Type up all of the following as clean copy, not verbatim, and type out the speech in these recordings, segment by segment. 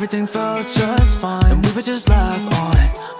everything felt just fine, and we would just laugh on.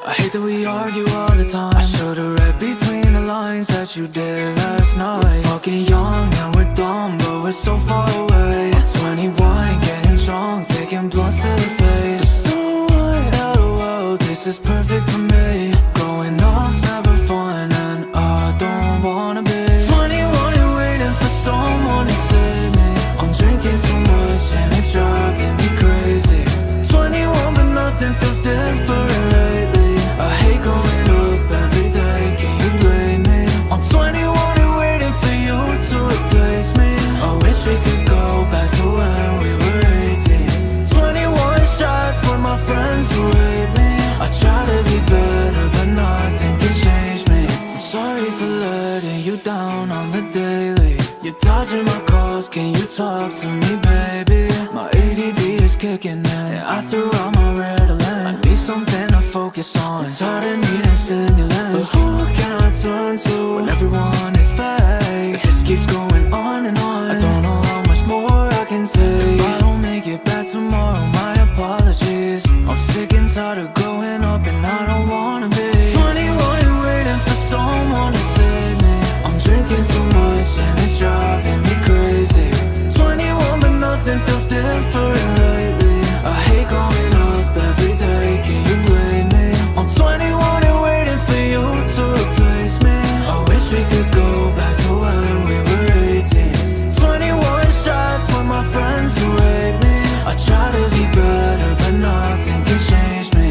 I hate that we argue all the time. I should've read between the lines that you did last night. We're fucking young and we're dumb, but we're so far away. I'm 21, getting drunk, taking blunts to the face. But so what, LOL, this is perfect for me. Growing up's never fun, and I don't wanna be 21 and waiting for someone to save me. I'm drinking too much and it's driving me crazy. 21 but nothing feels different lately. I hate growing up every day, can you blame me? I'm 21 and waiting for you to replace me. I wish we could go back to when we were 18. 21 shots with my friends who hate me. I try to be better but nothing can change me. I'm sorry for letting you down on the daily. You're dodging my calls, can you talk to me, baby? My ADD is kicking in, I threw out my Ritalin. I need something to focus on, it's hard to need stimulants. But who can I turn to when everyone is fake? If this keeps going on and on, I don't know how much more I can take. If I don't make it back tomorrow, my apologies. I'm sick and tired of growing up and I don't wanna be 21 and waiting for someone to save me. I'm drinking too much and it's driving me crazy. 21 but nothing feels different lately. I hate growing up every day, can you blame me? I'm 21 and waiting for you to replace me. I wish we could go back to when we were 18. 21 shots with my friends who hate me. I try to be better but nothing can change me.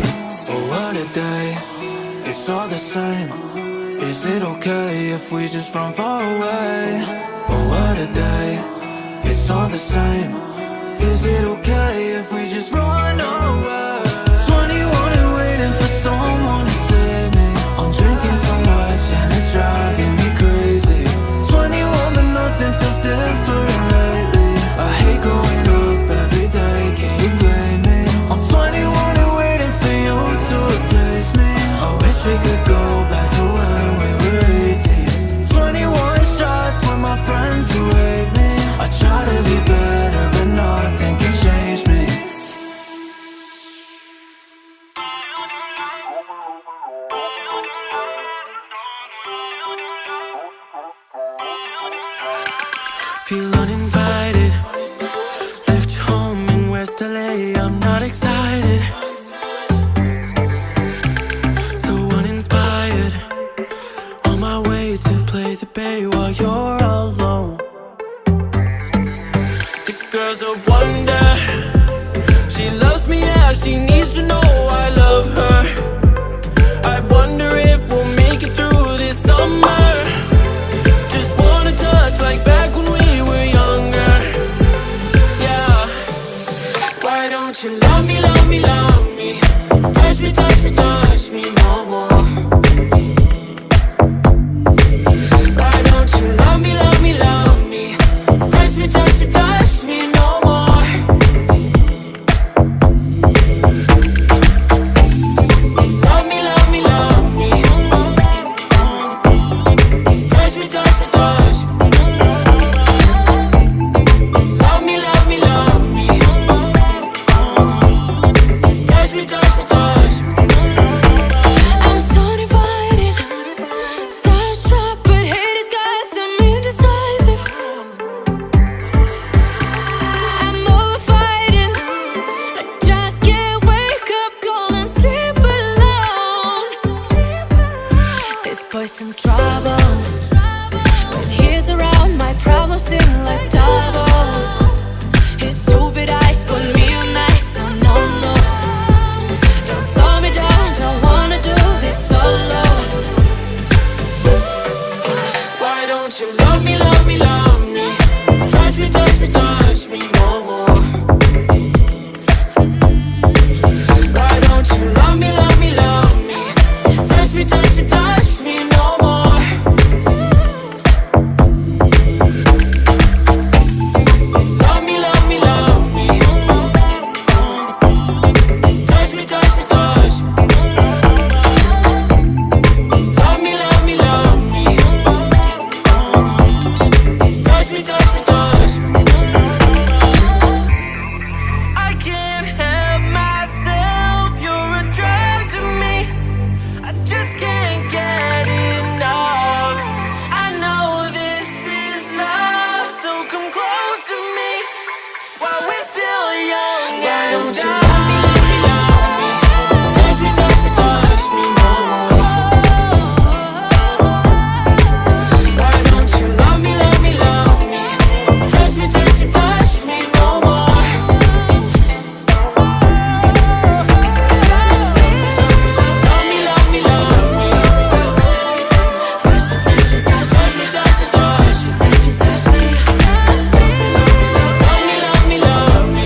Oh what a day, it's all the same. Is it okay if we just run far away? Oh what a day, it's all the same. Is it okay if we just run away? 21 and waiting for someone to save me. I'm drinking too much and it's driving me crazy. 21 but nothing feels different lately. I hate growing up every day, can you blame me? I'm 21 and waiting for you to replace me. I wish we could go back to when we were 18. 21 shots with my friends who hate me. I try to be better but nothing can change me. Feel uninvited, left home in West LA, I'm not excited. So uninspired, on my way to play the bay while you're alone. This girl's a wonder, she loves me, yeah, she needs to know I love her. I wonder if we'll make it through this summer. Just wanna touch like back when we were younger. Yeah. Why don't you love me, love me, love me? Touch me, touch me, touch me no more.